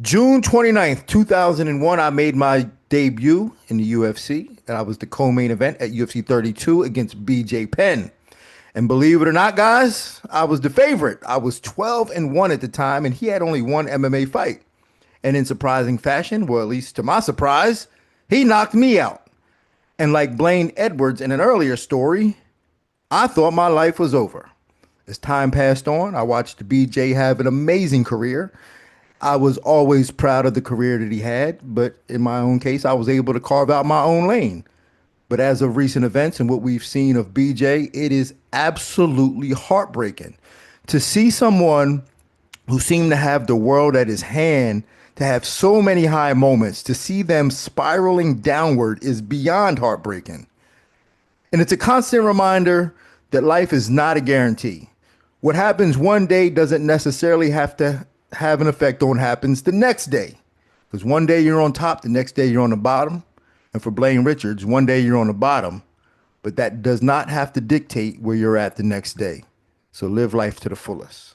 June 29th, 2001, I made my debut in the UFC, and I was the co-main event at UFC 32 against BJ Penn. And believe it or not, guys, I was the favorite. I was 12-1 at the time, and he had only one MMA fight. And in surprising fashion, well, at least to my surprise, he knocked me out. And like Blaine Edwards in an earlier story, I thought my life was over. As time passed on, I watched BJ have an amazing career. I was always proud of the career that he had, but in my own case, I was able to carve out my own lane. But as of recent events and what we've seen of BJ, it is absolutely heartbreaking to see someone who seemed to have the world at his hand, to have so many high moments, to see them spiraling downward is beyond heartbreaking. And it's a constant reminder that life is not a guarantee. What happens one day doesn't necessarily have to have an effect on what happens the next day. Because one day you're on top, the next day you're on the bottom. And for Blaine Richards, one day you're on the bottom, but that does not have to dictate where you're at the next day. So live life to the fullest.